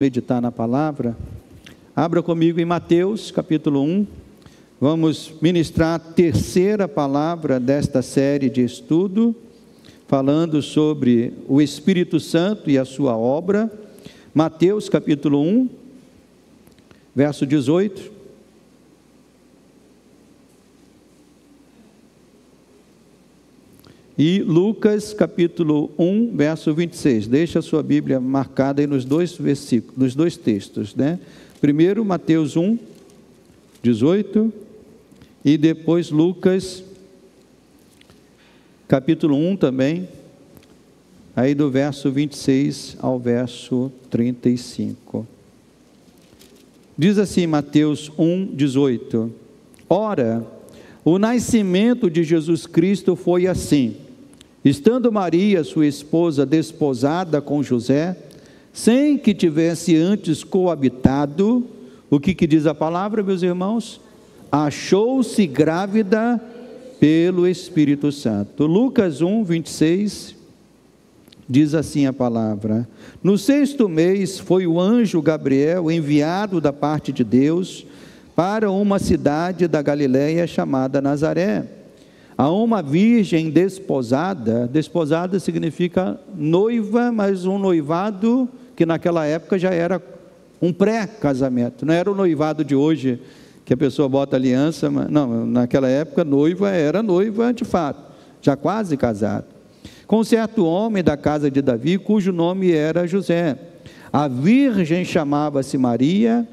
meditar na palavra, abra comigo em Mateus capítulo 1, vamos ministrar a terceira palavra desta série de estudo, falando sobre o Espírito Santo e a sua obra. Mateus capítulo 1, verso 18, e Lucas capítulo 1, verso 26, deixa a sua Bíblia marcada aí nos dois versículos, nos dois textos, né? Primeiro Mateus 1, 18, e depois Lucas capítulo 1 também, aí do verso 26 ao verso 35. Diz assim Mateus 1, 18, ora, o nascimento de Jesus Cristo foi assim: estando Maria, sua esposa, desposada com José, sem que tivesse antes coabitado, o que diz a palavra, meus irmãos? Achou-se grávida pelo Espírito Santo. Lucas 1, 26, diz assim a palavra: no 6º mês foi o anjo Gabriel enviado da parte de Deus para uma cidade da Galileia chamada Nazaré, a uma virgem desposada. Desposada significa noiva, mas um noivado que naquela época já era um pré-casamento, não era o noivado de hoje, que a pessoa bota aliança, mas não, naquela época noiva era noiva de fato, já quase casado, com certo homem da casa de Davi, cujo nome era José. A virgem chamava-se Maria,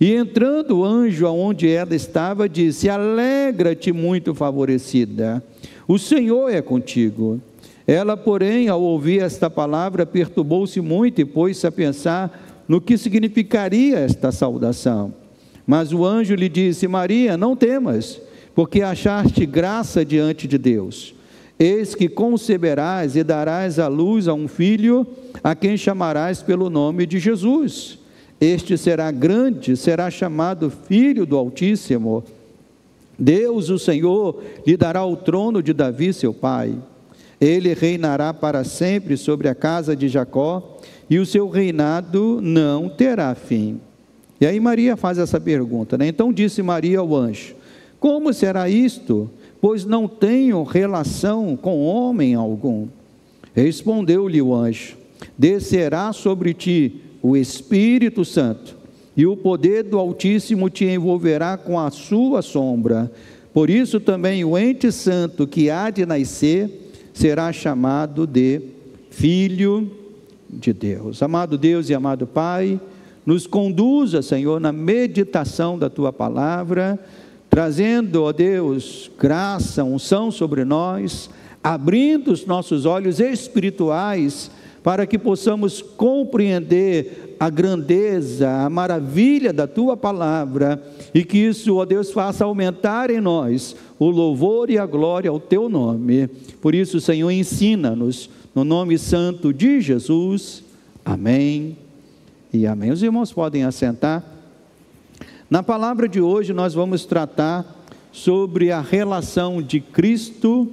e entrando o anjo aonde ela estava, disse: alegra-te, muito favorecida, o Senhor é contigo. Ela, porém, ao ouvir esta palavra, perturbou-se muito e pôs-se a pensar no que significaria esta saudação. Mas o anjo lhe disse: Maria, não temas, porque achaste graça diante de Deus. Eis que conceberás e darás à luz a um filho, a quem chamarás pelo nome de Jesus. Este será grande, será chamado Filho do Altíssimo. Deus, o Senhor, lhe dará o trono de Davi, seu pai. Ele reinará para sempre sobre a casa de Jacó, e o seu reinado não terá fim. E aí Maria faz essa pergunta, né? Então disse Maria ao anjo: como será isto? Pois não tenho relação com homem algum. Respondeu-lhe o anjo: descerá sobre ti o Espírito Santo, e o poder do Altíssimo te envolverá com a sua sombra. Por isso também o ente santo que há de nascer será chamado de Filho de Deus. Amado Deus e amado Pai, nos conduza, Senhor, na meditação da Tua palavra, trazendo, ó Deus, graça, unção sobre nós, abrindo os nossos olhos espirituais, para que possamos compreender a grandeza, a maravilha da Tua palavra, e que isso, ó Deus, faça aumentar em nós o louvor e a glória ao Teu nome. Por isso, Senhor, ensina-nos, no nome santo de Jesus, amém e amém. Os irmãos podem assentar. Na palavra de hoje nós vamos tratar sobre a relação de Cristo.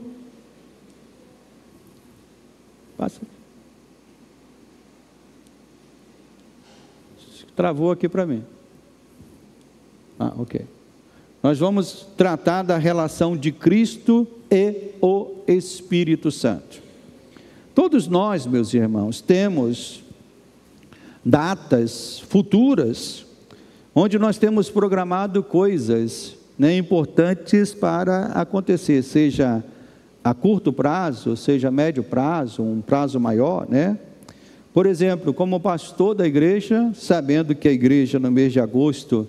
Passa. Travou aqui para mim. Ok. Nós vamos tratar da relação de Cristo e o Espírito Santo. Todos nós, meus irmãos, temos datas futuras, onde nós temos programado coisas, né, importantes para acontecer, seja a curto prazo, seja a médio prazo, um prazo maior, né? Por exemplo, como pastor da igreja, sabendo que a igreja no mês de agosto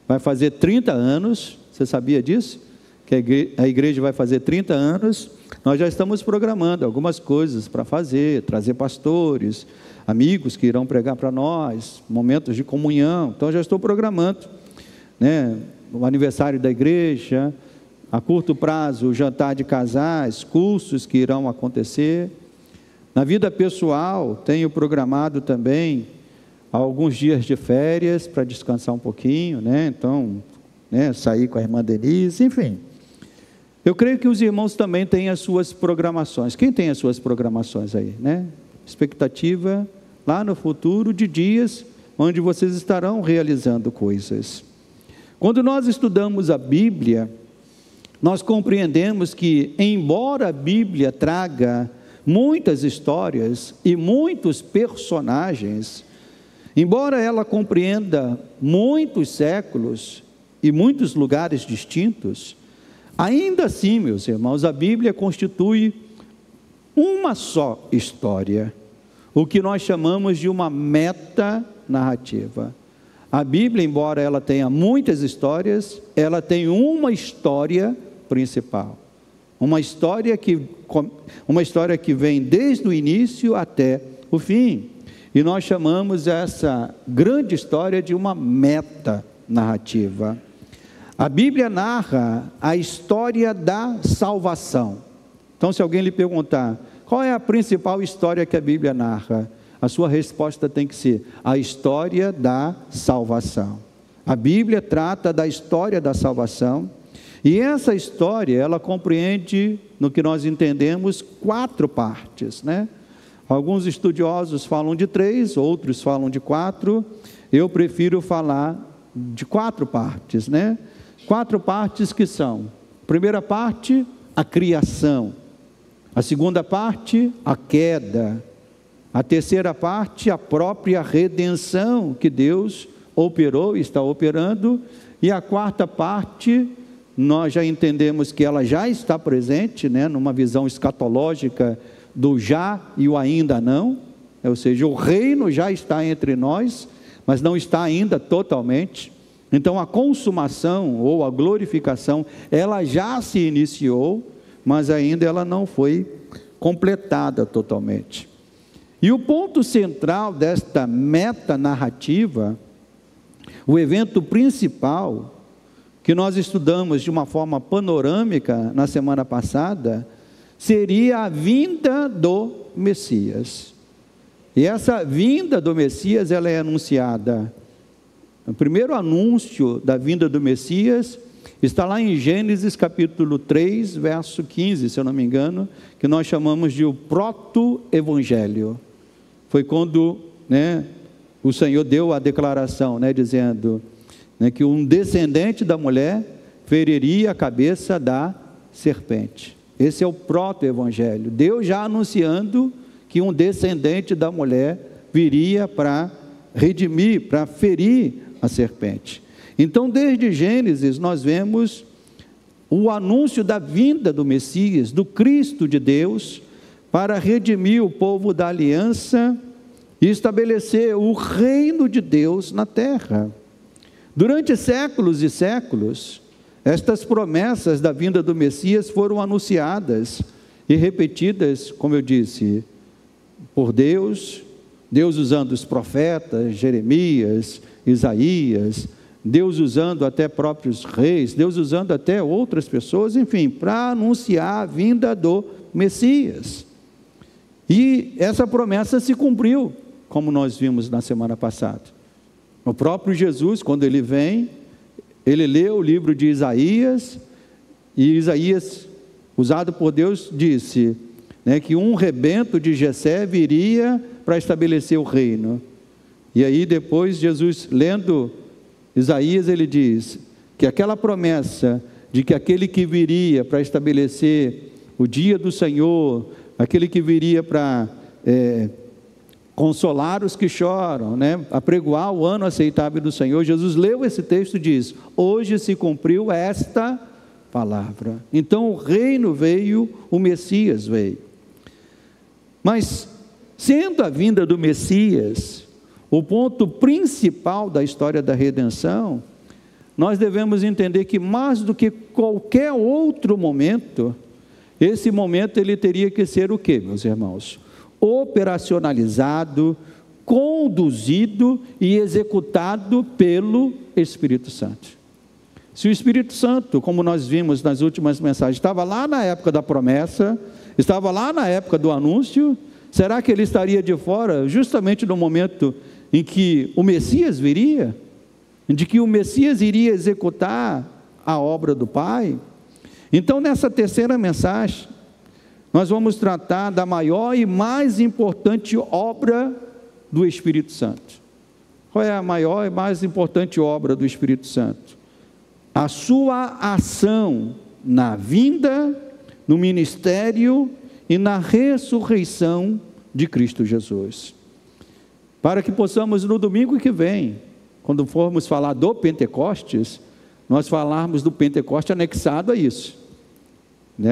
vai fazer 30 anos, você sabia disso? Que a igreja vai fazer 30 anos, nós já estamos programando algumas coisas para fazer, trazer pastores, amigos que irão pregar para nós, momentos de comunhão. Então já estou programando, né, o aniversário da igreja, a curto prazo o jantar de casais, cursos que irão acontecer. Na vida pessoal, tenho programado também alguns dias de férias para descansar um pouquinho, né? Então, né, sair com a irmã Denise, enfim. Eu creio que os irmãos também têm as suas programações. Quem tem as suas programações aí, né? Expectativa lá no futuro de dias onde vocês estarão realizando coisas. Quando nós estudamos a Bíblia, nós compreendemos que, embora a Bíblia traga muitas histórias e muitos personagens, embora ela compreenda muitos séculos e muitos lugares distintos, ainda assim, meus irmãos, a Bíblia constitui uma só história, o que nós chamamos de uma metanarrativa. A Bíblia, embora ela tenha muitas histórias, ela tem uma história principal, uma história que vem desde o início até o fim, e nós chamamos essa grande história de uma metanarrativa. A Bíblia narra a história da salvação. Então, se alguém lhe perguntar, qual é a principal história que a Bíblia narra? A sua resposta tem que ser a história da salvação. A Bíblia trata da história da salvação, e essa história, ela compreende, no que nós entendemos, 4 partes, né? Alguns estudiosos falam de 3, outros falam de 4, eu prefiro falar de 4 partes, né? 4 partes que são: a primeira parte, a criação; a segunda parte, a queda; a terceira parte, a própria redenção que Deus operou e está operando; e a quarta parte, nós já entendemos que ela já está presente, né, numa visão escatológica do já e o ainda não, ou seja, o reino já está entre nós, mas não está ainda totalmente. Então a consumação ou a glorificação, ela já se iniciou, mas ainda ela não foi completada totalmente. E o ponto central desta metanarrativa, o evento principal, que nós estudamos de uma forma panorâmica na semana passada, seria a vinda do Messias. E essa vinda do Messias, ela é anunciada. O primeiro anúncio da vinda do Messias está lá em Gênesis capítulo 3, verso 15, se eu não me engano, que nós chamamos de o proto-evangelho. Foi quando, né, o Senhor deu a declaração, né, dizendo, né, que um descendente da mulher feriria a cabeça da serpente. Esse é o proto-evangelho. Deus já anunciando que um descendente da mulher viria para redimir, para ferir a serpente. Então, desde Gênesis, nós vemos o anúncio da vinda do Messias, do Cristo de Deus, para redimir o povo da aliança e estabelecer o reino de Deus na terra. Durante séculos e séculos, estas promessas da vinda do Messias foram anunciadas e repetidas, como eu disse, por Deus usando os profetas, Jeremias, Isaías, Deus usando até próprios reis, Deus usando até outras pessoas, enfim, para anunciar a vinda do Messias. E essa promessa se cumpriu, como nós vimos na semana passada. O próprio Jesus, quando ele vem, ele lê o livro de Isaías, e Isaías, usado por Deus, disse, né, que um rebento de Jessé viria para estabelecer o reino. E aí depois Jesus, lendo Isaías, ele diz que aquela promessa de que aquele que viria para estabelecer o dia do Senhor, aquele que viria para consolar os que choram, né, apregoar o ano aceitável do Senhor, Jesus leu esse texto e diz, hoje se cumpriu esta palavra. Então o reino veio, o Messias veio. Mas, sendo a vinda do Messias o ponto principal da história da redenção, nós devemos entender que mais do que qualquer outro momento, esse momento ele teria que ser o quê, meus irmãos? Operacionalizado, conduzido e executado pelo Espírito Santo. Se o Espírito Santo, como nós vimos nas últimas mensagens, estava lá na época da promessa, estava lá na época do anúncio, será que ele estaria de fora justamente no momento em que o Messias viria? De que o Messias iria executar a obra do Pai? Então, nessa terceira mensagem, nós vamos tratar da maior e mais importante obra do Espírito Santo. Qual é a maior e mais importante obra do Espírito Santo? A sua ação na vinda, no ministério e na ressurreição de Cristo Jesus. Para que possamos no domingo que vem, quando formos falar do Pentecostes, nós falarmos do Pentecoste anexado a isso.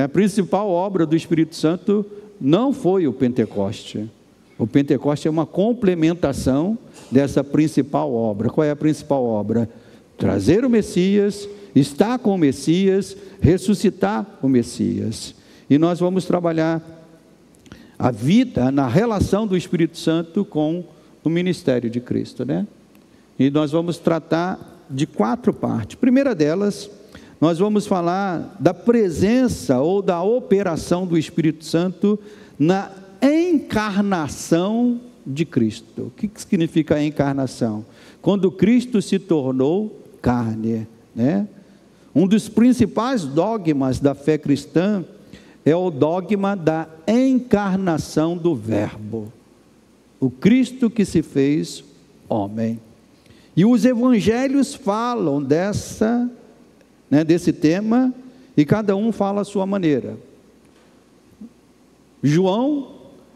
A principal obra do Espírito Santo não foi o Pentecoste. O Pentecoste é uma complementação dessa principal obra. Qual é a principal obra? Trazer o Messias, estar com o Messias, ressuscitar o Messias. E nós vamos trabalhar a vida na relação do Espírito Santo com o ministério de Cristo, né? E nós vamos tratar de 4 partes. Primeira delas, nós vamos falar da presença ou da operação do Espírito Santo na encarnação de Cristo. O que significa a encarnação? Quando Cristo se tornou carne, né? Um dos principais dogmas da fé cristã é o dogma da encarnação do Verbo, o Cristo que se fez homem. E os evangelhos falam desse tema, e cada um fala a sua maneira. João,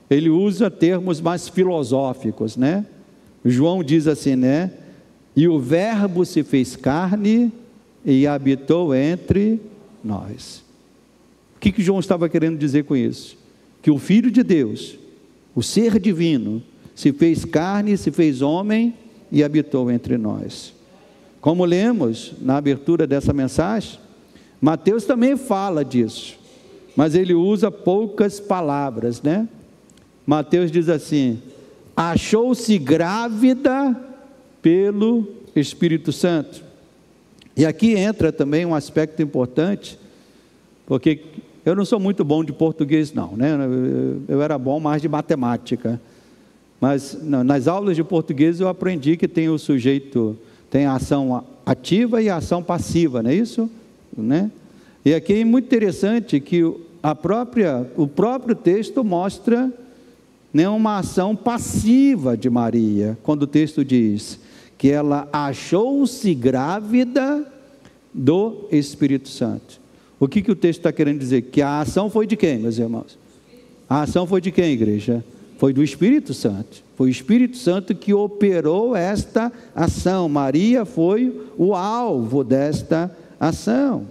ele usa termos mais filosóficos, né? João diz assim, né? E o Verbo se fez carne e habitou entre nós. O que João estava querendo dizer com isso? Que o Filho de Deus, o ser divino, se fez carne, se fez homem e habitou entre nós. Como lemos na abertura dessa mensagem, Mateus também fala disso, mas ele usa poucas palavras, né? Mateus diz assim: achou-se grávida pelo Espírito Santo. E aqui entra também um aspecto importante, porque eu não sou muito bom de português não, né? Eu era bom mais de matemática, mas nas aulas de português eu aprendi que tem o sujeito, tem a ação ativa e a ação passiva, não é isso? Né? E aqui é muito interessante que o próprio texto mostra, né, uma ação passiva de Maria, quando o texto diz que ela achou-se grávida do Espírito Santo. O que o texto está querendo dizer? Que a ação foi de quem, meus irmãos? A ação foi de quem, igreja? Foi do Espírito Santo. Foi o Espírito Santo que operou esta ação. Maria foi o alvo desta ação.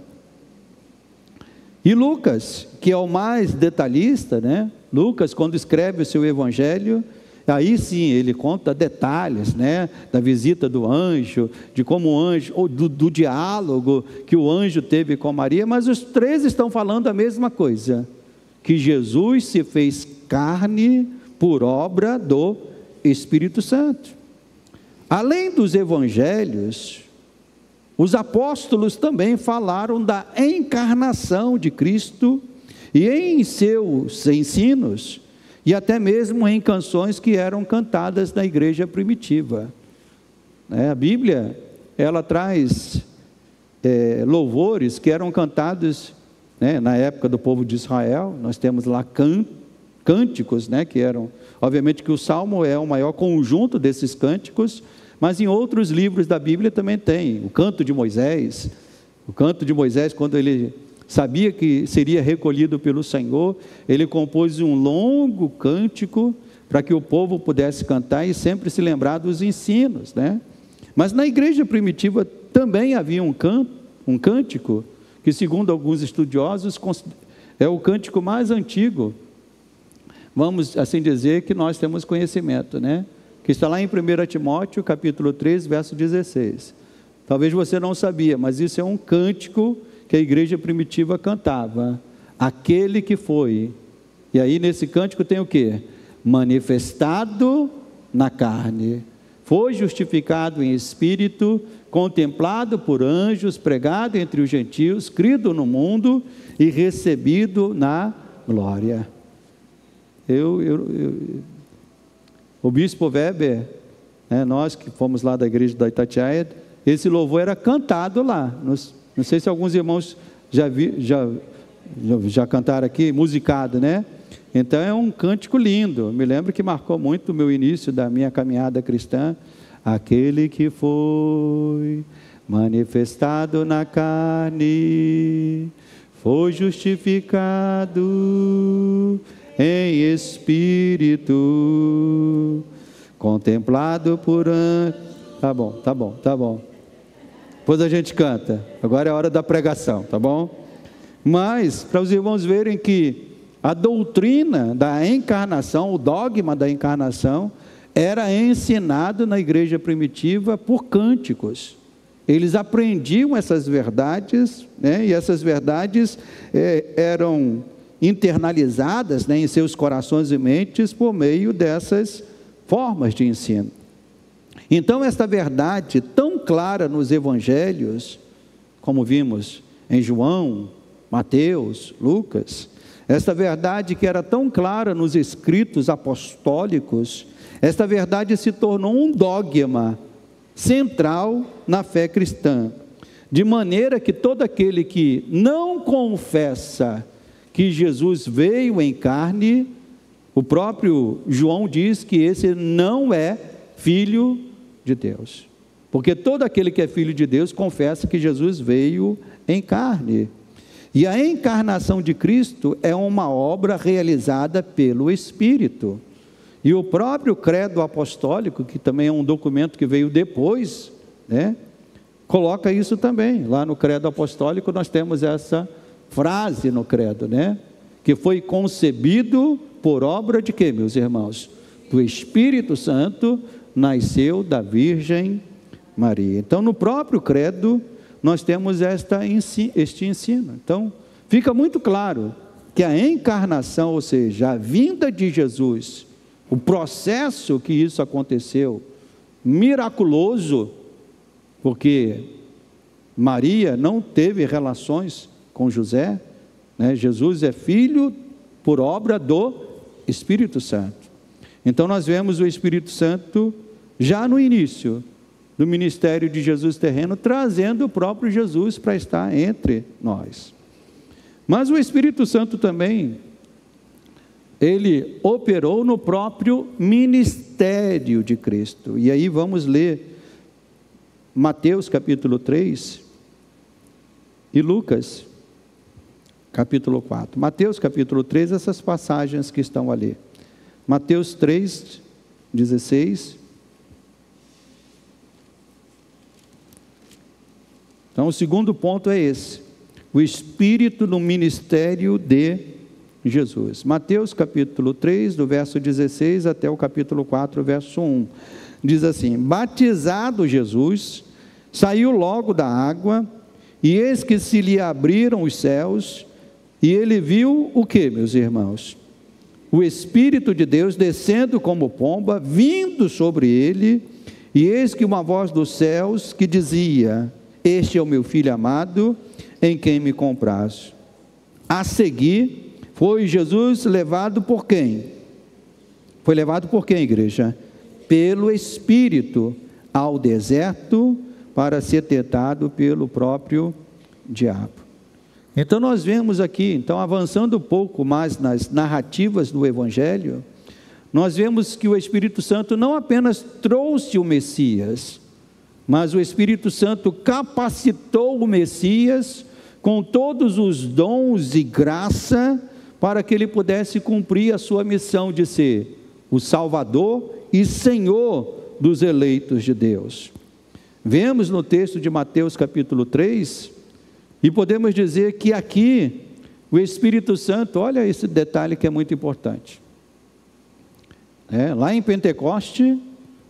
E Lucas, que é o mais detalhista, né? Lucas, quando escreve o seu evangelho, aí sim ele conta detalhes, né? Da visita do anjo, de como o anjo, ou do diálogo que o anjo teve com Maria, mas os 3 estão falando a mesma coisa, que Jesus se fez carne por obra do Espírito Santo. Além dos evangelhos, os apóstolos também falaram da encarnação de Cristo, e em seus ensinos, e até mesmo em canções que eram cantadas na igreja primitiva. A Bíblia, ela traz louvores que eram cantados, né, na época do povo de Israel. Nós temos lá cânticos, né, que eram, obviamente que o Salmo é o maior conjunto desses cânticos, mas em outros livros da Bíblia também tem, o canto de Moisés, quando ele sabia que seria recolhido pelo Senhor, ele compôs um longo cântico, para que o povo pudesse cantar e sempre se lembrar dos ensinos, né? Mas na igreja primitiva também havia um cântico, que segundo alguns estudiosos, é o cântico mais antigo, vamos assim dizer, que nós temos conhecimento, né? Que está lá em 1 Timóteo, capítulo 3, verso 16. Talvez você não sabia, mas isso é um cântico que a igreja primitiva cantava. Aquele que foi, e aí nesse cântico tem o quê? Manifestado na carne, foi justificado em espírito, contemplado por anjos, pregado entre os gentios, crido no mundo e recebido na glória. O bispo Weber, né, nós que fomos lá da igreja da Itatiaia, esse louvor era cantado lá. Não sei se alguns irmãos já cantaram aqui, musicado, né? Então é um cântico lindo. Me lembro que marcou muito o meu início da minha caminhada cristã. aquele que foi manifestado na carne, foi justificado em espírito, contemplado por anjos. Tá bom. Depois a gente canta. Agora é a hora da pregação, tá bom? Mas, para os irmãos verem que a doutrina da encarnação, o dogma da encarnação, era ensinado na igreja primitiva por cânticos. Eles aprendiam essas verdades, né? E essas verdades eram internalizadas, né, em seus corações e mentes por meio dessas formas de ensino. Então, esta verdade tão clara nos evangelhos, como vimos em João, Mateus, Lucas, esta verdade que era tão clara nos escritos apostólicos, esta verdade se tornou um dogma central na fé cristã, de maneira que todo aquele que não confessa que Jesus veio em carne, o próprio João diz que esse não é filho de Deus, porque todo aquele que é filho de Deus confessa que Jesus veio em carne. E a encarnação de Cristo é uma obra realizada pelo Espírito. E o próprio credo apostólico, que também é um documento que veio depois, né, coloca isso também. Lá no credo apostólico nós temos essa frase no credo, né, que foi concebido por obra de quê, meus irmãos? Do Espírito Santo, nasceu da Virgem Maria. Então, no próprio credo, nós temos este ensino. Então, fica muito claro que a encarnação, ou seja, a vinda de Jesus, o processo que isso aconteceu, miraculoso, porque Maria não teve relações com José, né? Jesus é filho por obra do Espírito Santo. Então, nós vemos o Espírito Santo já no início do ministério de Jesus terreno, trazendo o próprio Jesus para estar entre nós. Mas o Espírito Santo também, ele operou no próprio ministério de Cristo. E aí vamos ler Mateus capítulo 3 e Lucas capítulo 4. Mateus capítulo 3, essas passagens que estão ali. Mateus 3, 16. Então, o segundo ponto é esse: o Espírito no ministério de Jesus. Mateus capítulo 3, do verso 16 até o capítulo 4, verso 1. Diz assim: batizado Jesus, saiu logo da água, e eis que se lhe abriram os céus, e ele viu o que, meus irmãos? O Espírito de Deus descendo como pomba, vindo sobre ele, e eis que uma voz dos céus que dizia: este é o meu filho amado, em quem me comprazo. A seguir, foi Jesus levado por quem? Foi levado por quem, igreja? Pelo Espírito ao deserto, para ser tentado pelo próprio diabo. Então nós vemos aqui, então avançando um pouco mais nas narrativas do Evangelho, nós vemos que o Espírito Santo não apenas trouxe o Messias, mas o Espírito Santo capacitou o Messias com todos os dons e graça para que ele pudesse cumprir a sua missão de ser o Salvador e Senhor dos eleitos de Deus. Vemos no texto de Mateus capítulo 3, e podemos dizer que aqui o Espírito Santo, olha esse detalhe que é muito importante. Lá em Pentecoste,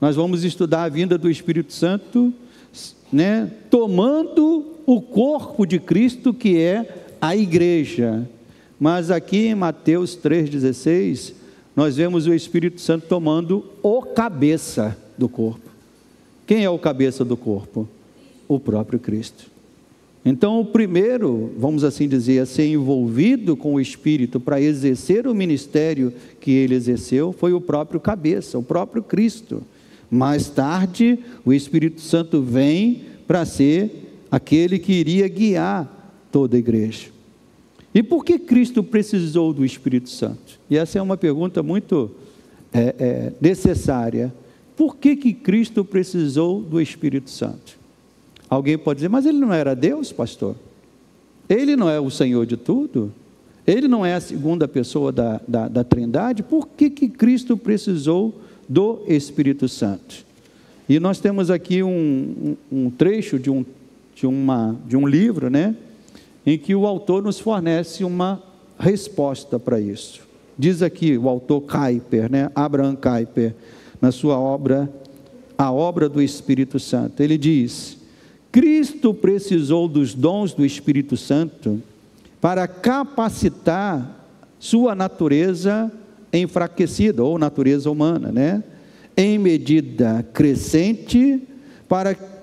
nós vamos estudar a vinda do Espírito Santo, né, tomando o corpo de Cristo, que é a igreja. Mas aqui em Mateus 3,16, nós vemos o Espírito Santo tomando o cabeça do corpo. Quem é o cabeça do corpo? O próprio Cristo. Então, o primeiro, vamos assim dizer, a ser envolvido com o Espírito para exercer o ministério que ele exerceu, foi o próprio cabeça, o próprio Cristo. Mais tarde, o Espírito Santo vem para ser aquele que iria guiar toda a igreja. E por que Cristo precisou do Espírito Santo? E essa é uma pergunta muito necessária. por que Cristo precisou do Espírito Santo? Alguém pode dizer, mas ele não era Deus, pastor? Ele não é o Senhor de tudo? Ele não é a segunda pessoa da Trindade? Por que Cristo precisou do Espírito Santo? E nós temos aqui um trecho de um livro, né, em que o autor nos fornece uma resposta para isso. Diz aqui o autor Kuyper, né, Abraham Kuyper, na sua obra, A Obra do Espírito Santo. Ele diz: Cristo precisou dos dons do Espírito Santo para capacitar sua natureza enfraquecida, ou natureza humana, né, em medida crescente,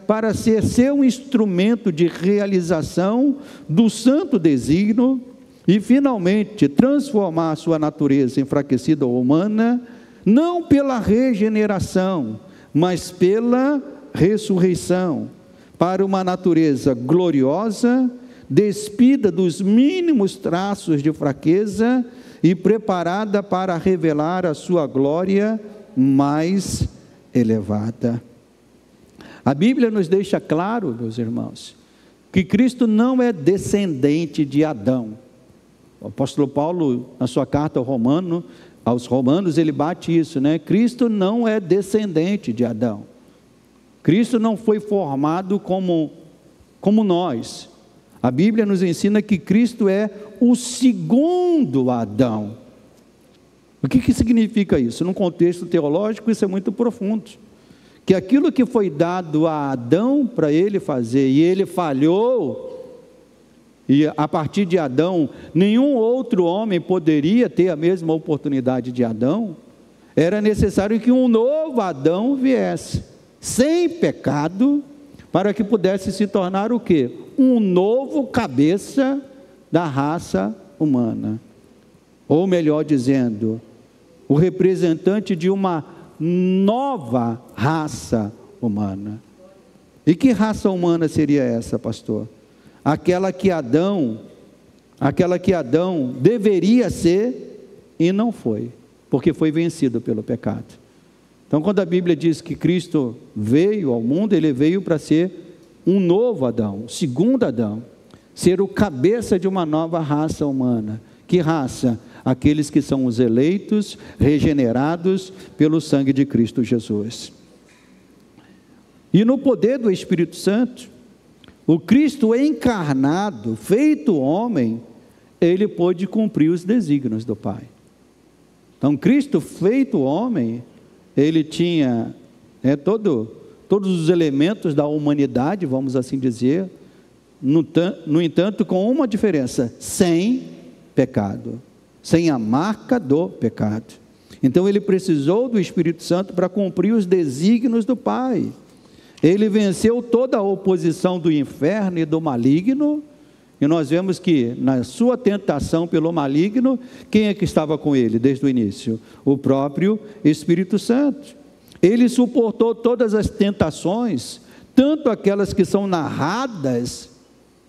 para ser seu instrumento de realização do santo desígnio e finalmente transformar a sua natureza enfraquecida ou humana, não pela regeneração, mas pela ressurreição, para uma natureza gloriosa, despida dos mínimos traços de fraqueza e preparada para revelar a sua glória mais elevada. A Bíblia nos deixa claro, meus irmãos, que Cristo não é descendente de Adão. O apóstolo Paulo, na sua carta aos Romanos, ele bate isso, né? Cristo não é descendente de Adão. Cristo não foi formado como nós. A Bíblia nos ensina que Cristo é o segundo Adão. O que significa isso? Num contexto teológico, isso é muito profundo. Que aquilo que foi dado a Adão para ele fazer, e ele falhou, e a partir de Adão, nenhum outro homem poderia ter a mesma oportunidade de Adão, era necessário que um novo Adão viesse, sem pecado, para que pudesse se tornar o quê? Um novo cabeça da raça humana. Ou melhor dizendo, o representante de uma nova raça humana. E que raça humana seria essa, pastor? Aquela que Adão deveria ser e não foi, porque foi vencido pelo pecado. Então, quando a Bíblia diz que Cristo veio ao mundo, ele veio para ser um novo Adão, segundo Adão, ser o cabeça de uma nova raça humana. Que raça? Aqueles que são os eleitos, regenerados pelo sangue de Cristo Jesus. E no poder do Espírito Santo, o Cristo encarnado, feito homem, ele pôde cumprir os desígnios do Pai. Então, Cristo feito homem, ele tinha todos os elementos da humanidade, vamos assim dizer, no entanto, com uma diferença: sem pecado, sem a marca do pecado. Então ele precisou do Espírito Santo para cumprir os desígnios do Pai. Ele venceu toda a oposição do inferno e do maligno, e nós vemos que na sua tentação pelo maligno, quem é que estava com ele desde o início? O próprio Espírito Santo. Ele suportou todas as tentações, tanto aquelas que são narradas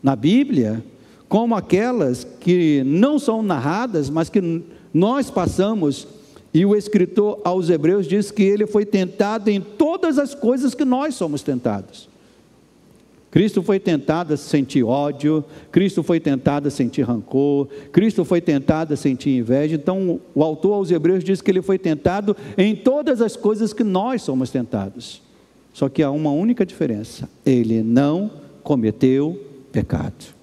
na Bíblia, como aquelas que não são narradas, mas que nós passamos. E o escritor aos Hebreus diz que ele foi tentado em todas as coisas que nós somos tentados. Cristo foi tentado a sentir ódio, Cristo foi tentado a sentir rancor, Cristo foi tentado a sentir inveja. Então o autor aos Hebreus diz que ele foi tentado em todas as coisas que nós somos tentados. Só que há uma única diferença: ele não cometeu pecado.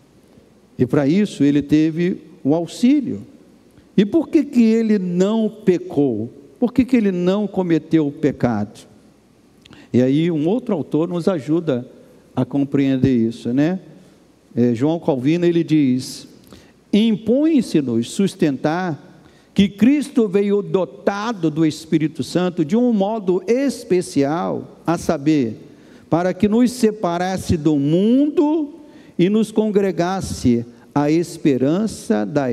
E para isso ele teve o auxílio. E por que ele não pecou? Por que ele não cometeu o pecado? E aí um outro autor nos ajuda a compreender isso, né? João Calvino, ele diz: impõe-se-nos sustentar que Cristo veio dotado do Espírito Santo de um modo especial, a saber, para que nos separasse do mundo e nos congregasse a esperança da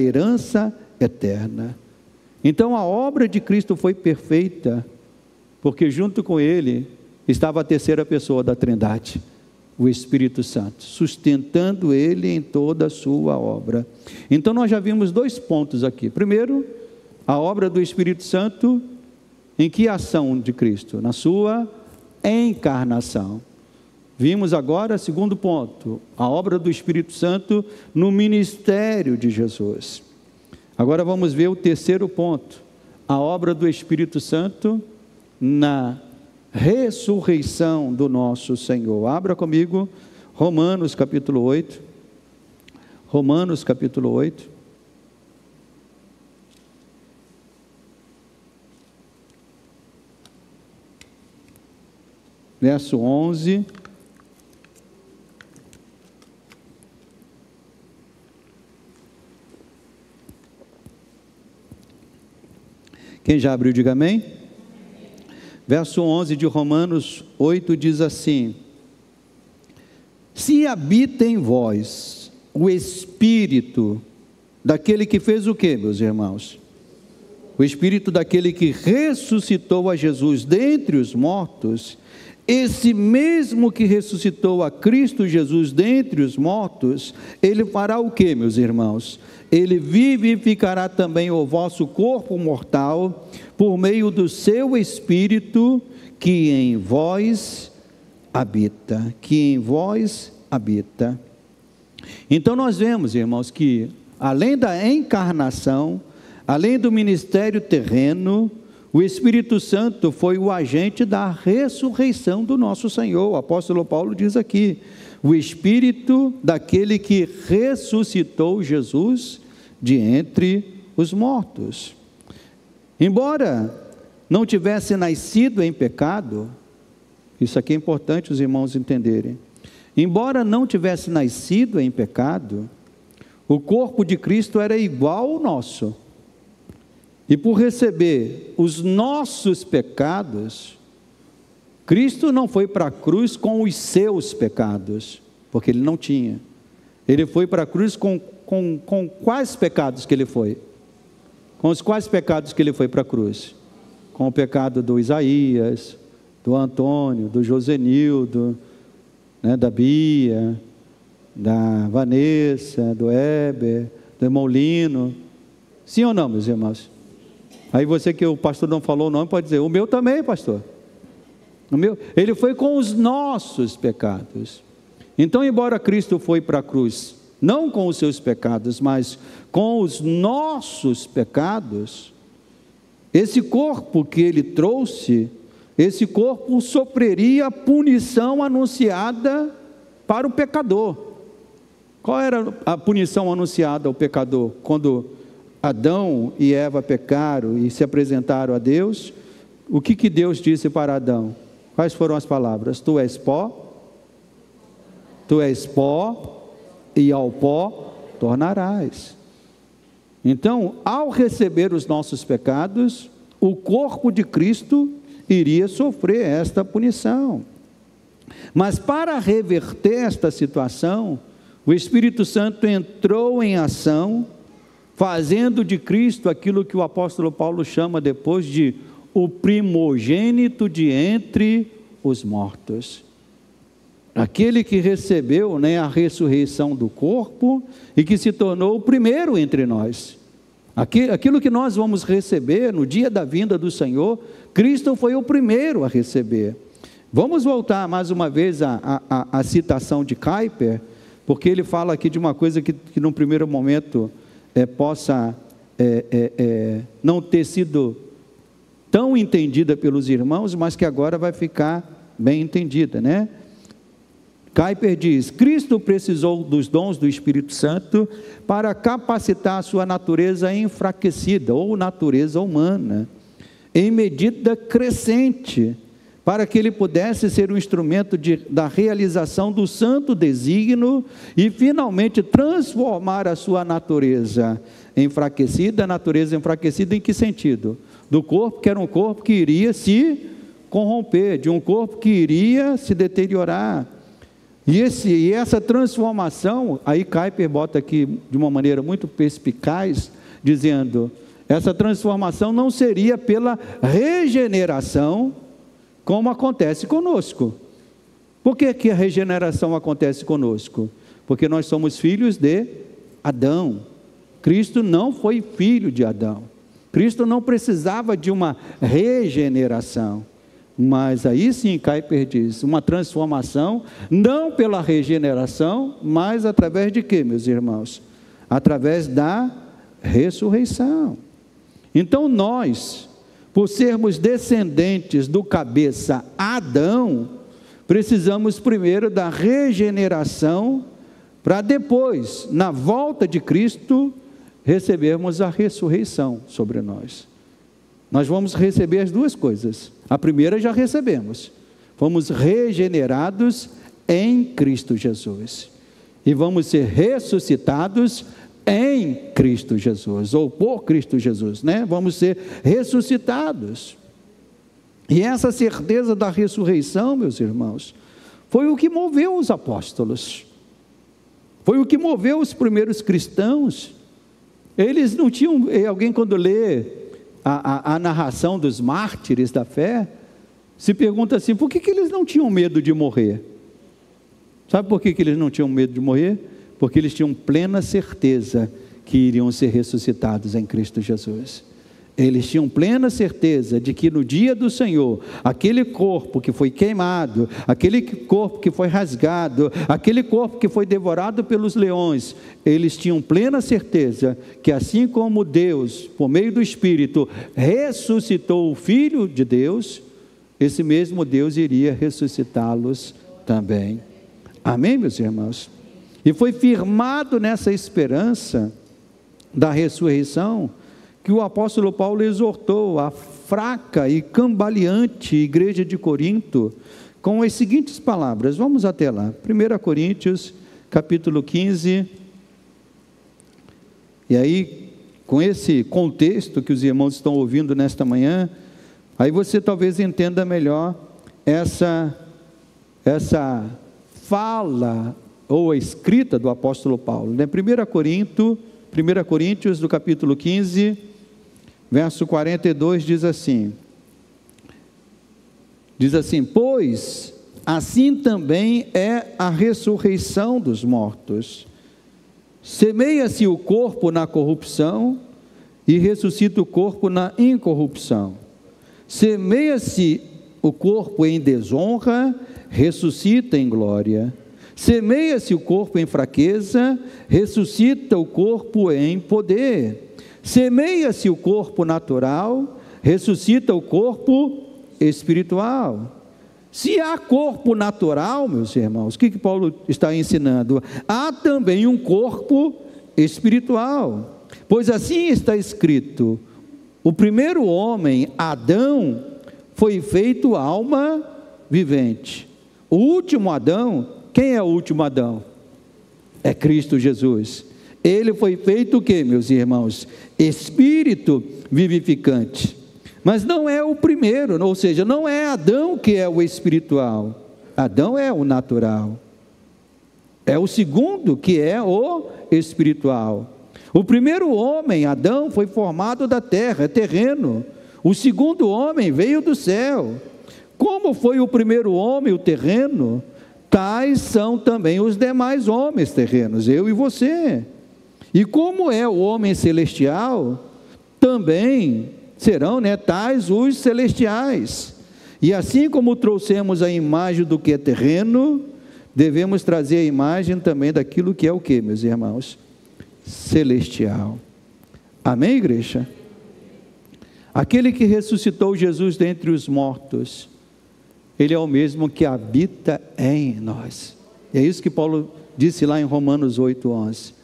herança eterna. Então a obra de Cristo foi perfeita, porque junto com ele estava a terceira pessoa da Trindade, o Espírito Santo, sustentando ele em toda a sua obra. Então nós já vimos dois pontos aqui. Primeiro, a obra do Espírito Santo Em que ação de Cristo? Na sua encarnação. Vimos agora, segundo ponto, a obra do Espírito Santo no ministério de Jesus. Agora vamos ver o terceiro ponto, a obra do Espírito Santo na ressurreição do nosso Senhor. Abra comigo Romanos capítulo 8. Romanos capítulo 8. Verso 11. Quem já abriu, diga amém. Verso 11 de Romanos 8 diz assim: se habita em vós o Espírito daquele que fez o quê, meus irmãos? O Espírito daquele que ressuscitou a Jesus dentre os mortos, esse mesmo que ressuscitou a Cristo Jesus dentre os mortos, ele fará o quê, meus irmãos? Ele vivificará também o vosso corpo mortal, por meio do seu Espírito, que em vós habita. Que em vós habita. Então nós vemos, irmãos, que além da encarnação, além do ministério terreno, o Espírito Santo foi o agente da ressurreição do nosso Senhor. O apóstolo Paulo diz aqui: o Espírito daquele que ressuscitou Jesus de entre os mortos. Embora não tivesse nascido em pecado, isso aqui é importante os irmãos entenderem. Embora não tivesse nascido em pecado, o corpo de Cristo era igual ao nosso. E por receber os nossos pecados, Cristo não foi para a cruz com os seus pecados, porque ele não tinha. Ele foi para a cruz com quais pecados que ele foi? Com os quais pecados que ele foi para a cruz? Com o pecado do Isaías, do Antônio, do Josenildo, né, da Bia, da Vanessa, do Heber, do irmão Lino. Sim ou não, meus irmãos? Aí você que o pastor não falou o nome pode dizer: o meu também, pastor. O meu, ele foi com os nossos pecados. Então, embora Cristo foi para a cruz, não com os seus pecados, mas com os nossos pecados, esse corpo que ele trouxe, esse corpo sofreria a punição anunciada para o pecador. Qual era a punição anunciada ao pecador? Quando Adão e Eva pecaram e se apresentaram a Deus, o que Deus disse para Adão? Quais foram as palavras? Tu és pó, e ao pó tornarás. Então, ao receber os nossos pecados, o corpo de Cristo iria sofrer esta punição. Mas para reverter esta situação, o Espírito Santo entrou em ação, fazendo de Cristo aquilo que o apóstolo Paulo chama depois de o primogênito de entre os mortos. Aquele que recebeu, né, a ressurreição do corpo e que se tornou o primeiro entre nós. Aquilo que nós vamos receber no dia da vinda do Senhor, Cristo foi o primeiro a receber. Vamos voltar mais uma vez à citação de Kuyper, porque ele fala aqui de uma coisa que num primeiro momento possa não ter sido tão entendida pelos irmãos, mas que agora vai ficar bem entendida, né? Kuyper diz: Cristo precisou dos dons do Espírito Santo para capacitar a sua natureza enfraquecida, ou natureza humana, em medida crescente, para que ele pudesse ser um instrumento da realização do santo desígnio e finalmente transformar a sua natureza enfraquecida. A natureza enfraquecida em que sentido? Do corpo, que era um corpo que iria se corromper, de um corpo que iria se deteriorar. E essa transformação, aí Kuyper bota aqui de uma maneira muito perspicaz, dizendo: essa transformação não seria pela regeneração, como acontece conosco. Por que a regeneração acontece conosco? Porque nós somos filhos de Adão. Cristo não foi filho de Adão. Cristo não precisava de uma regeneração. Mas aí sim, Kuyper diz, uma transformação, não pela regeneração, mas através de quê, meus irmãos? Através da ressurreição. Então nós, por sermos descendentes do cabeça Adão, precisamos primeiro da regeneração, para depois, na volta de Cristo, recebermos a ressurreição sobre nós. Nós vamos receber as duas coisas. A primeira já recebemos. Fomos regenerados em Cristo Jesus. E vamos ser ressuscitados em Cristo Jesus, ou por Cristo Jesus, né? Vamos ser ressuscitados. E essa certeza da ressurreição, meus irmãos, foi o que moveu os apóstolos. Foi o que moveu os primeiros cristãos. Eles não tinham, alguém quando lê a narração dos mártires da fé, se pergunta assim, por que eles não tinham medo de morrer? Sabe por que eles não tinham medo de morrer? Porque eles tinham plena certeza que iriam ser ressuscitados em Cristo Jesus. Eles tinham plena certeza de que no dia do Senhor, aquele corpo que foi queimado, aquele corpo que foi rasgado, aquele corpo que foi devorado pelos leões, eles tinham plena certeza que assim como Deus, por meio do Espírito, ressuscitou o Filho de Deus, esse mesmo Deus iria ressuscitá-los também. Amém, meus irmãos? E foi firmado nessa esperança da ressurreição, que o apóstolo Paulo exortou a fraca e cambaleante igreja de Corinto, com as seguintes palavras, vamos até lá, 1 Coríntios, capítulo 15, e aí, com esse contexto que os irmãos estão ouvindo nesta manhã, aí você talvez entenda melhor essa fala, ou a escrita do apóstolo Paulo, né? 1 Coríntios, do capítulo 15, verso 42, diz assim, pois assim também é a ressurreição dos mortos. Semeia-se o corpo na corrupção e ressuscita o corpo na incorrupção. Semeia-se o corpo em desonra, ressuscita em glória. Semeia-se o corpo em fraqueza, ressuscita o corpo em poder. Semeia-se o corpo natural, ressuscita o corpo espiritual. Se há corpo natural, meus irmãos, o que Paulo está ensinando? Há também um corpo espiritual. Pois assim está escrito, o primeiro homem, Adão, foi feito alma vivente. O último Adão, quem é o último Adão? É Cristo Jesus. Ele foi feito o quê, meus irmãos? Espírito vivificante. Mas não é o primeiro, ou seja, não é Adão que é o espiritual. Adão é o natural. É o segundo que é o espiritual. O primeiro homem, Adão, foi formado da terra, é terreno. O segundo homem veio do céu. Como foi o primeiro homem, o terreno, tais são também os demais homens terrenos, eu e você. E como é o homem celestial, também serão, tais os celestiais. E assim como trouxemos a imagem do que é terreno, devemos trazer a imagem também daquilo que é o que, meus irmãos? Celestial. Amém, igreja? Aquele que ressuscitou Jesus dentre os mortos, Ele é o mesmo que habita em nós. É isso que Paulo disse lá em Romanos 8:11.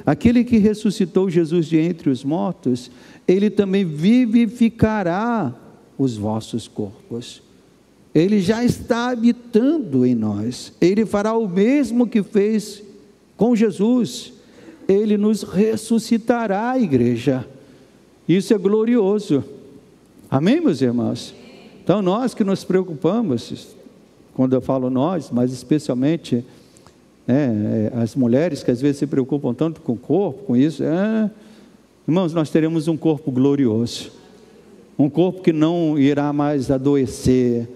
Aquele que ressuscitou Jesus de entre os mortos, Ele também vivificará os vossos corpos. Ele já está habitando em nós. Ele fará o mesmo que fez com Jesus. Ele nos ressuscitará, igreja. Isso é glorioso. Amém, meus irmãos? Então nós que nos preocupamos, quando eu falo nós, mas especialmente as mulheres que às vezes se preocupam tanto com o corpo, com isso, irmãos, nós teremos um corpo glorioso, um corpo que não irá mais adoecer,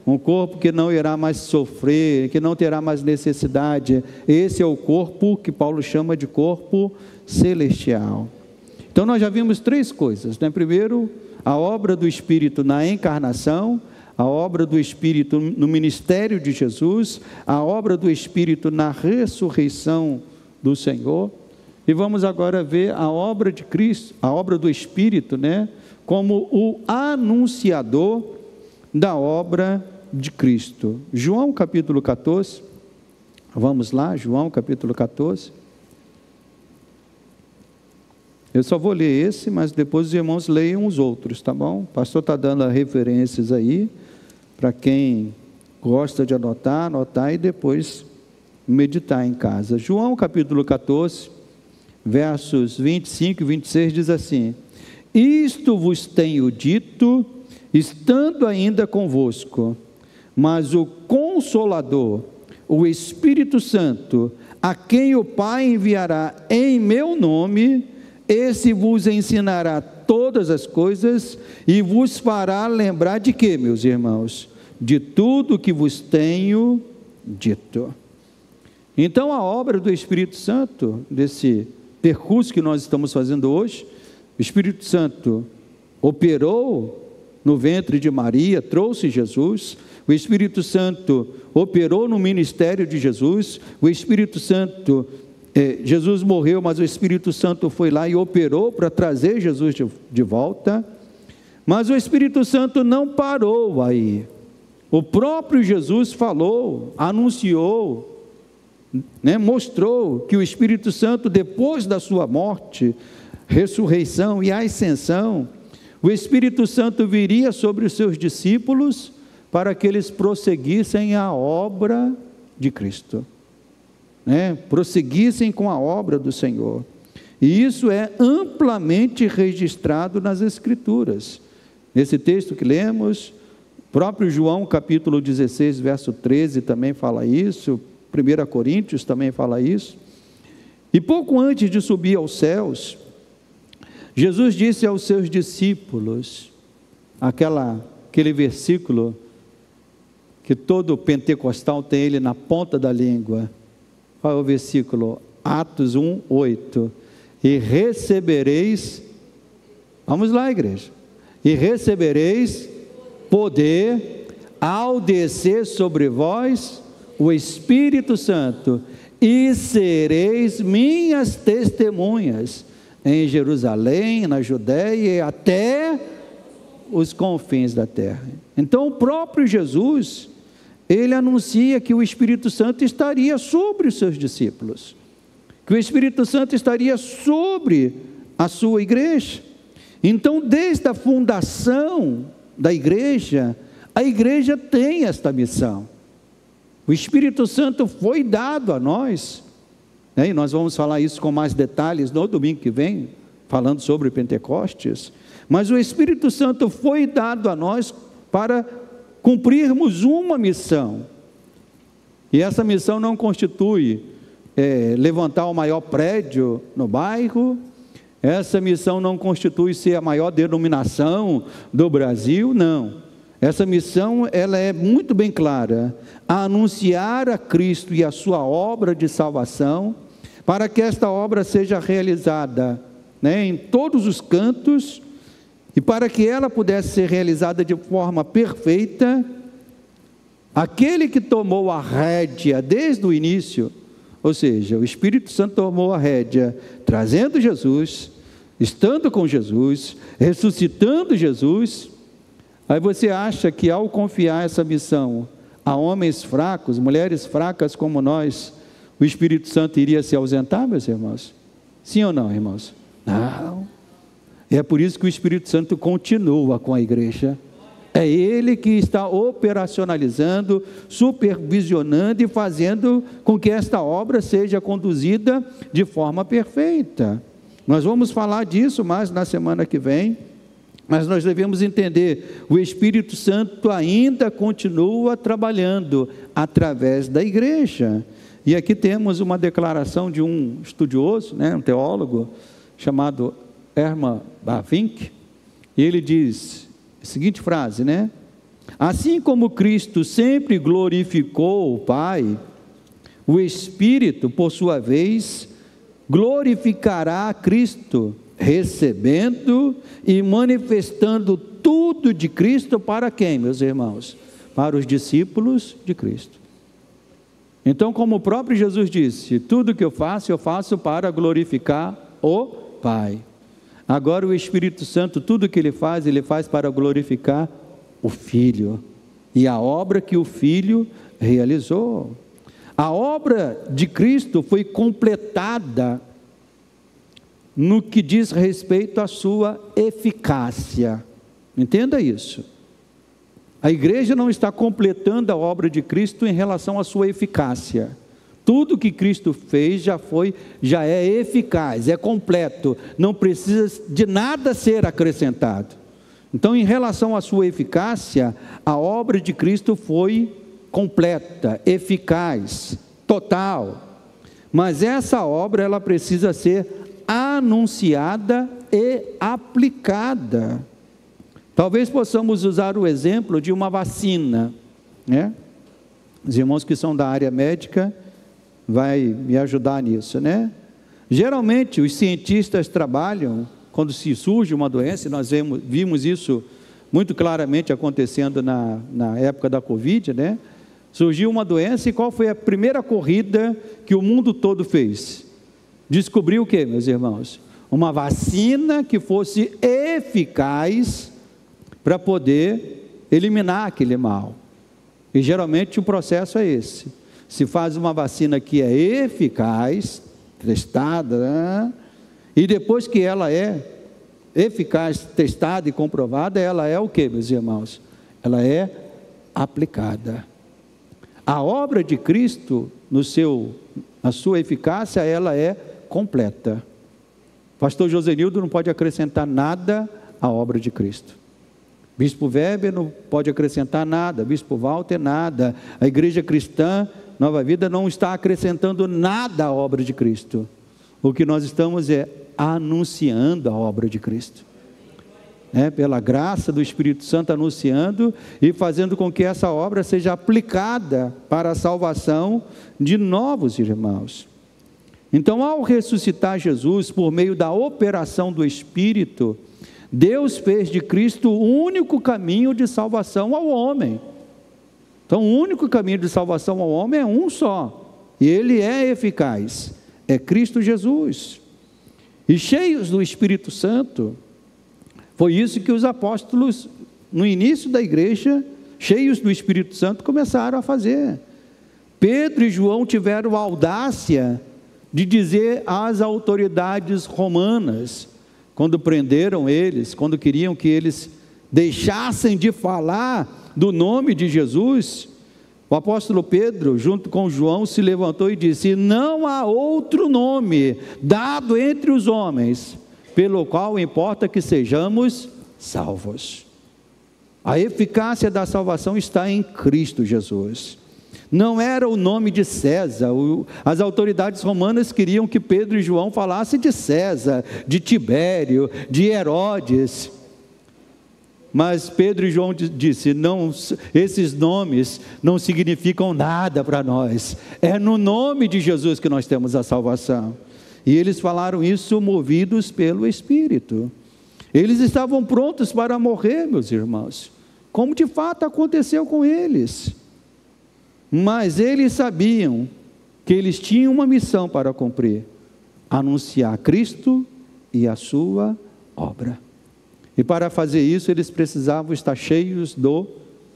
um corpo que não irá mais sofrer, que não terá mais necessidade. Esse é o corpo que Paulo chama de corpo celestial. Então nós já vimos três coisas, né? Primeiro, a obra do Espírito na encarnação, a obra do Espírito no ministério de Jesus, a obra do Espírito na ressurreição do Senhor. E vamos agora ver a obra de Cristo, a obra do Espírito, né? Como o anunciador da obra de Cristo. João capítulo 14, vamos lá, João capítulo 14. Eu só vou ler esse, mas depois os irmãos leiam os outros, tá bom? O pastor está dando as referências aí, para quem gosta de anotar e depois meditar em casa. João capítulo 14, versos 25 e 26 diz assim: isto vos tenho dito, estando ainda convosco, mas o Consolador, o Espírito Santo, a quem o Pai enviará em meu nome, esse vos ensinará todas as coisas e vos fará lembrar de quê, meus irmãos? De tudo que vos tenho dito. Então a obra do Espírito Santo, desse percurso que nós estamos fazendo hoje, o Espírito Santo operou no ventre de Maria, trouxe Jesus. O Espírito Santo operou no ministério de Jesus. O Espírito Santo, Jesus morreu, mas o Espírito Santo foi lá e operou para trazer Jesus de volta. Mas o Espírito Santo não parou aí. O próprio Jesus falou, anunciou, né, mostrou que o Espírito Santo, depois da sua morte, ressurreição e ascensão, o Espírito Santo viria sobre os seus discípulos para que eles prosseguissem a obra de Cristo, né? Prosseguissem com a obra do Senhor. E isso é amplamente registrado nas Escrituras. Nesse texto que lemos, próprio João capítulo 16, verso 13 também fala isso, 1 Coríntios também fala isso. E pouco antes de subir aos céus, Jesus disse aos seus discípulos, aquele versículo que todo pentecostal tem ele na ponta da língua. Qual é o versículo? Atos 1, 8. E recebereis, vamos lá, igreja, e recebereis poder ao descer sobre vós o Espírito Santo, e sereis minhas testemunhas em Jerusalém, na Judéia e até os confins da terra. Então o próprio Jesus, ele anuncia que o Espírito Santo estaria sobre os seus discípulos, que o Espírito Santo estaria sobre a sua igreja. Então, desde a fundação da igreja, a igreja tem esta missão. O Espírito Santo foi dado a nós, né? E nós vamos falar isso com mais detalhes no domingo que vem, falando sobre Pentecostes. Mas o Espírito Santo foi dado a nós para cumprirmos uma missão. E essa missão não constitui levantar o maior prédio no bairro. Essa missão não constitui ser a maior denominação do Brasil, não. Essa missão, ela é muito bem clara, a anunciar a Cristo e a sua obra de salvação, para que esta obra seja realizada, né, em todos os cantos, e para que ela pudesse ser realizada de forma perfeita, aquele que tomou a rédea desde o início, ou seja, o Espírito Santo tomou a rédea, trazendo Jesus, estando com Jesus, ressuscitando Jesus. Aí você acha que ao confiar essa missão a homens fracos, mulheres fracas como nós, o Espírito Santo iria se ausentar, meus irmãos? Sim ou não, irmãos? Não. É por isso que o Espírito Santo continua com a igreja. É Ele que está operacionalizando, supervisionando e fazendo com que esta obra seja conduzida de forma perfeita. Nós vamos falar disso mais na semana que vem, mas nós devemos entender, o Espírito Santo ainda continua trabalhando através da igreja. E aqui temos uma declaração de um estudioso, né, um teólogo, chamado Herman Bavinck, e ele diz a seguinte frase, né? Assim como Cristo sempre glorificou o Pai, o Espírito, por sua vez, glorificará a Cristo recebendo e manifestando tudo de Cristo para quem, meus irmãos? Para os discípulos de Cristo. Então, como o próprio Jesus disse, tudo que eu faço para glorificar o Pai. Agora o Espírito Santo, tudo que ele faz para glorificar o Filho. E a obra que o Filho realizou. A obra de Cristo foi completada no que diz respeito à sua eficácia. Entenda isso. A igreja não está completando a obra de Cristo em relação à sua eficácia. Tudo que Cristo fez já é eficaz, é completo, não precisa de nada ser acrescentado. Então, em relação à sua eficácia, a obra de Cristo foi completa, eficaz, total. Mas essa obra, ela precisa ser anunciada e aplicada. Talvez possamos usar o exemplo de uma vacina, né? Os irmãos que são da área médica vai me ajudar nisso, né? Geralmente os cientistas trabalham quando se surge uma doença, e nós vimos isso muito claramente acontecendo na época da Covid, né? Surgiu uma doença, e qual foi a primeira corrida que o mundo todo fez? Descobriu o que, meus irmãos? Uma vacina que fosse eficaz para poder eliminar aquele mal. E geralmente o processo é esse. Se faz uma vacina que é eficaz, testada, né? E depois que ela é eficaz, testada e comprovada, ela é o que, meus irmãos? Ela é aplicada. A obra de Cristo, na sua eficácia, ela é completa. Pastor Josenildo não pode acrescentar nada à obra de Cristo. Bispo Weber não pode acrescentar nada, Bispo Walter nada, a Igreja Cristã Nova Vida não está acrescentando nada à obra de Cristo. O que nós estamos anunciando a obra de Cristo, pela graça do Espírito Santo, anunciando e fazendo com que essa obra seja aplicada para a salvação de novos irmãos. Então, ao ressuscitar Jesus por meio da operação do Espírito, Deus fez de Cristo o único caminho de salvação ao homem. Então, o único caminho de salvação ao homem é um só, e ele é eficaz, é Cristo Jesus. E cheios do Espírito Santo, foi isso que os apóstolos, no início da igreja, cheios do Espírito Santo, começaram a fazer. Pedro e João tiveram a audácia de dizer às autoridades romanas, quando prenderam eles, quando queriam que eles deixassem de falar do nome de Jesus, o apóstolo Pedro, junto com João, se levantou e disse: não há outro nome dado entre os homens, pelo qual importa que sejamos salvos. A eficácia da salvação está em Cristo Jesus. Não era o nome de César. As autoridades romanas queriam que Pedro e João falassem de César, de Tibério, de Herodes. Mas Pedro e João disse: não, esses nomes não significam nada para nós. É no nome de Jesus que nós temos a salvação. E eles falaram isso movidos pelo Espírito. Eles estavam prontos para morrer, meus irmãos, como de fato aconteceu com eles. Mas eles sabiam que eles tinham uma missão para cumprir: anunciar Cristo e a sua obra. E para fazer isso, eles precisavam estar cheios do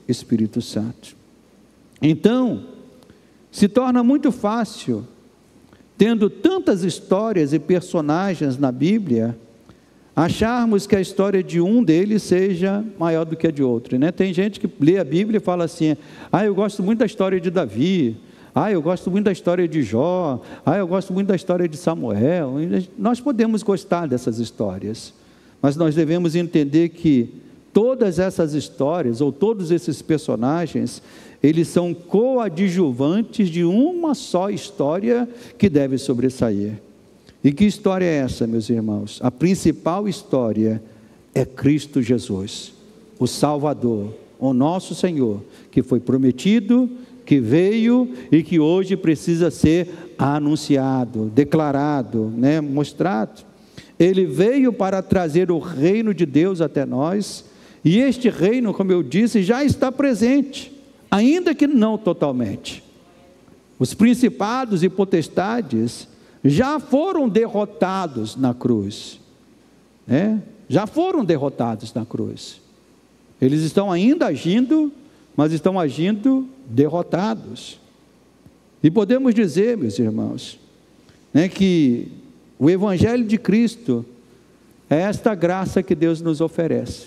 Espírito Santo. Então, se torna muito fácil, tendo tantas histórias e personagens na Bíblia, acharmos que a história de um deles seja maior do que a de outro, né? Tem gente que lê a Bíblia e fala assim: eu gosto muito da história de Davi, eu gosto muito da história de Jó, eu gosto muito da história de Samuel. Nós podemos gostar dessas histórias, mas nós devemos entender que todas essas histórias, ou todos esses personagens, eles são coadjuvantes de uma só história que deve sobressair. E que história é essa, meus irmãos? A principal história é Cristo Jesus, o Salvador, o nosso Senhor, que foi prometido, que veio e que hoje precisa ser anunciado, declarado, mostrado. Ele veio para trazer o reino de Deus até nós, e este reino, como eu disse, já está presente, ainda que não totalmente. Os principados e potestades já foram derrotados na cruz, né? Já foram derrotados na cruz. Eles estão ainda agindo, mas estão agindo derrotados. E podemos dizer, meus irmãos, né, que o Evangelho de Cristo é esta graça que Deus nos oferece.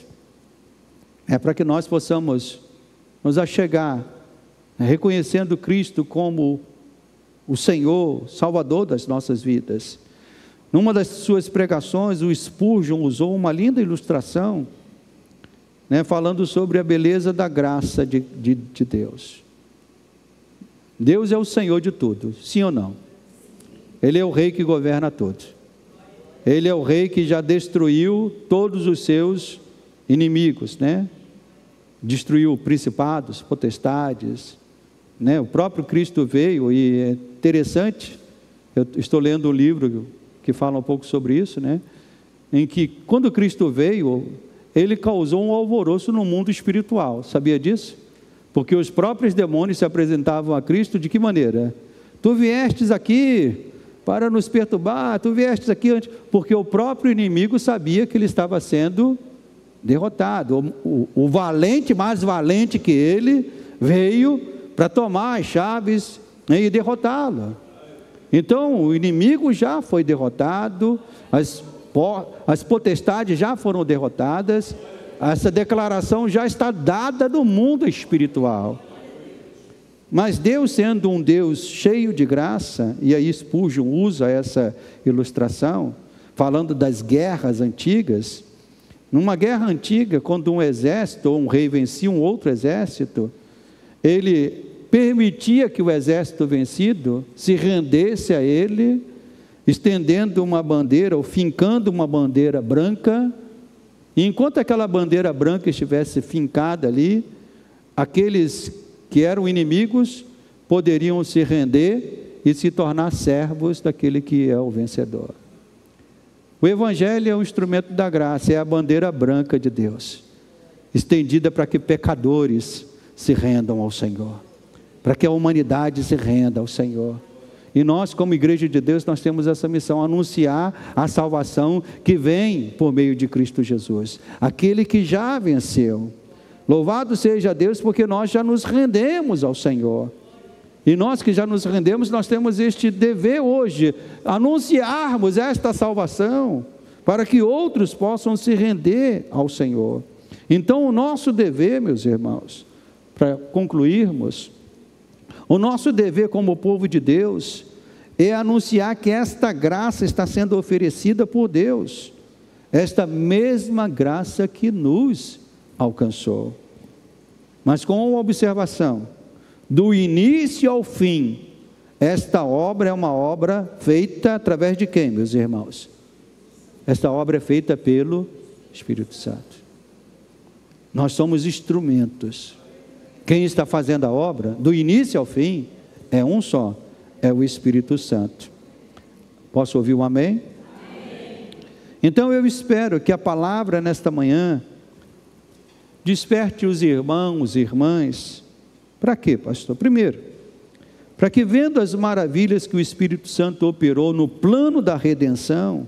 É para que nós possamos nos achegar, reconhecendo Cristo como o Senhor, Salvador das nossas vidas. Numa das suas pregações, o Spurgeon usou uma linda ilustração, né, falando sobre a beleza da graça de Deus. Deus é o Senhor de tudo, sim ou não? Ele é o Rei que governa tudo. Ele é o Rei que já destruiu todos os seus inimigos, né? Destruiu principados, potestades, né? O próprio Cristo veio, e é interessante, eu estou lendo um livro que fala um pouco sobre isso, né? Em que quando Cristo veio, ele causou um alvoroço no mundo espiritual, sabia disso? Porque os próprios demônios se apresentavam a Cristo de que maneira? Tu viestes aqui para nos perturbar, tu viestes aqui antes, porque o próprio inimigo sabia que ele estava sendo derrotado. O valente, mais valente que ele, veio para tomar as chaves, né, e derrotá-lo. Então o inimigo já foi derrotado, as potestades já foram derrotadas, essa declaração já está dada no mundo espiritual. Mas Deus, sendo um Deus cheio de graça, e aí Spurgeon usa essa ilustração, falando das guerras antigas. Numa guerra antiga, quando um exército ou um rei vencia um outro exército, ele permitia que o exército vencido se rendesse a ele, estendendo uma bandeira ou fincando uma bandeira branca, e enquanto aquela bandeira branca estivesse fincada ali, aqueles que eram inimigos poderiam se render e se tornar servos daquele que é o vencedor. O Evangelho é um instrumento da graça, é a bandeira branca de Deus, estendida para que pecadores se rendam ao Senhor, para que a humanidade se renda ao Senhor. E nós, como igreja de Deus, nós temos essa missão, anunciar a salvação que vem por meio de Cristo Jesus, aquele que já venceu. Louvado seja Deus, porque nós já nos rendemos ao Senhor. E nós que já nos rendemos, nós temos este dever hoje, anunciarmos esta salvação, para que outros possam se render ao Senhor. Então o nosso dever, meus irmãos, para concluirmos, o nosso dever como povo de Deus, é anunciar que esta graça está sendo oferecida por Deus, esta mesma graça que nos alcançou. Mas com uma observação, do início ao fim, esta obra é uma obra feita através de quem, meus irmãos? Esta obra é feita pelo Espírito Santo. Nós somos instrumentos. Quem está fazendo a obra, do início ao fim, é um só, é o Espírito Santo. Posso ouvir um amém? Amém. Então eu espero que a palavra nesta manhã desperte os irmãos e irmãs. Para quê, pastor? Primeiro, para que, vendo as maravilhas que o Espírito Santo operou no plano da redenção,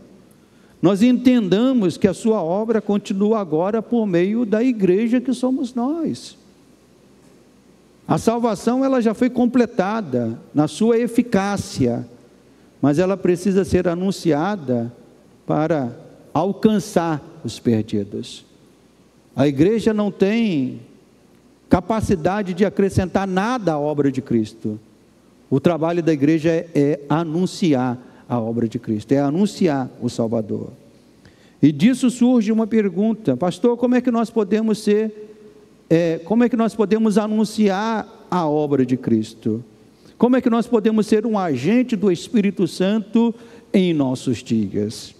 nós entendamos que a sua obra continua agora por meio da igreja que somos nós. A salvação, ela já foi completada na sua eficácia, mas ela precisa ser anunciada para alcançar os perdidos. A igreja não tem capacidade de acrescentar nada à obra de Cristo. O trabalho da igreja é anunciar a obra de Cristo, é anunciar o Salvador. E disso surge uma pergunta: pastor, como é que nós podemos como é que nós podemos anunciar a obra de Cristo? Como é que nós podemos ser um agente do Espírito Santo em nossos dias?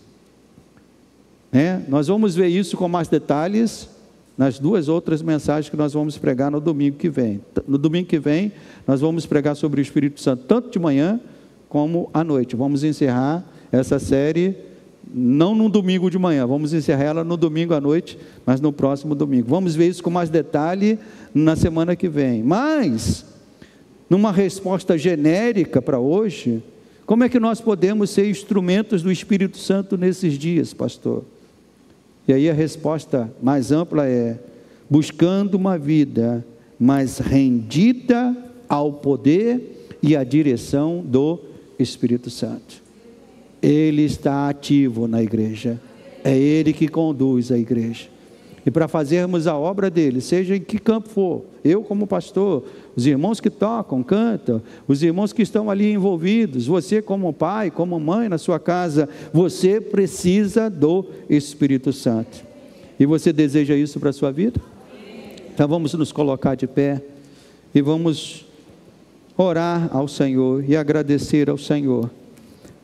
Nós vamos ver isso com mais detalhes nas duas outras mensagens que nós vamos pregar no domingo que vem. No domingo que vem, nós vamos pregar sobre o Espírito Santo, tanto de manhã como à noite. Vamos encerrar essa série não no domingo de manhã, vamos encerrar ela no domingo à noite, mas no próximo domingo. Vamos ver isso com mais detalhe na semana que vem. Mas, numa resposta genérica para hoje, como é que nós podemos ser instrumentos do Espírito Santo nesses dias, pastor? E aí a resposta mais ampla é: buscando uma vida mais rendida ao poder e à direção do Espírito Santo. Ele está ativo na igreja, é Ele que conduz a igreja, e para fazermos a obra dele, seja em que campo for, eu como pastor, os irmãos que tocam, cantam, os irmãos que estão ali envolvidos, você como pai, como mãe na sua casa, você precisa do Espírito Santo. E você deseja isso para a sua vida? Então vamos nos colocar de pé e vamos orar ao Senhor e agradecer ao Senhor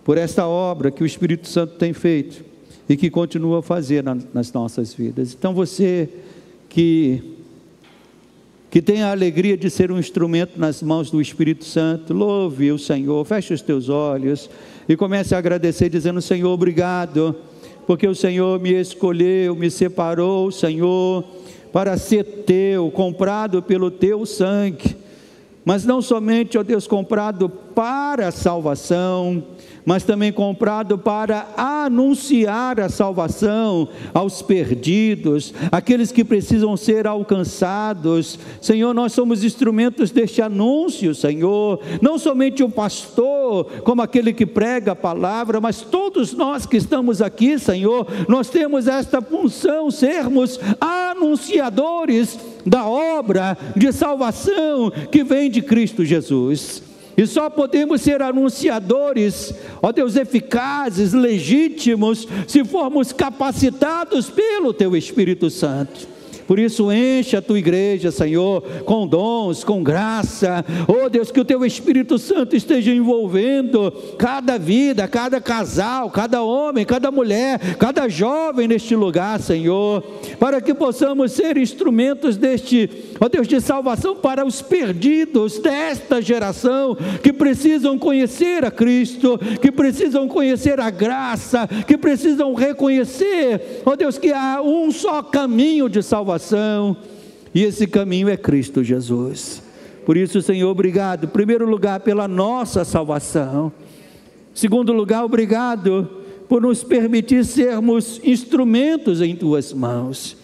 por esta obra que o Espírito Santo tem feito e que continua a fazer nas nossas vidas. Então você que tem a alegria de ser um instrumento nas mãos do Espírito Santo, louve o Senhor, feche os teus olhos e comece a agradecer dizendo: Senhor, obrigado, porque o Senhor me escolheu, me separou, Senhor, para ser teu, comprado pelo teu sangue, mas não somente, ó Deus, comprado para a salvação, mas também comprado para anunciar a salvação aos perdidos, aqueles que precisam ser alcançados. Senhor, nós somos instrumentos deste anúncio, Senhor, não somente o pastor, como aquele que prega a palavra, mas todos nós que estamos aqui, Senhor, nós temos esta função, sermos anunciadores da obra de salvação que vem de Cristo Jesus. E só podemos ser anunciadores, ó Deus, eficazes, legítimos, se formos capacitados pelo Teu Espírito Santo. Por isso enche a Tua igreja, Senhor, com dons, com graça. Oh Deus, que o Teu Espírito Santo esteja envolvendo cada vida, cada casal, cada homem, cada mulher, cada jovem neste lugar, Senhor, para que possamos ser instrumentos deste, ó Deus, de salvação para os perdidos desta geração, que precisam conhecer a Cristo, que precisam conhecer a graça, que precisam reconhecer, ó Deus, que há um só caminho de salvação, e esse caminho é Cristo Jesus. Por isso, Senhor, obrigado, em primeiro lugar, pela nossa salvação. Em segundo lugar, obrigado por nos permitir sermos instrumentos em Tuas mãos.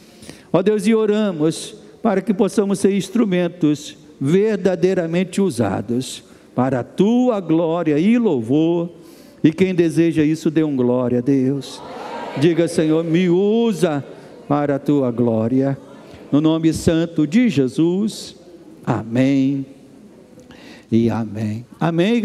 Ó Deus, e oramos para que possamos ser instrumentos verdadeiramente usados para a Tua glória e louvor. E quem deseja isso, dê um glória a Deus. Diga: Senhor, me usa para a Tua glória, no nome santo de Jesus, amém e amém. Amém, igreja.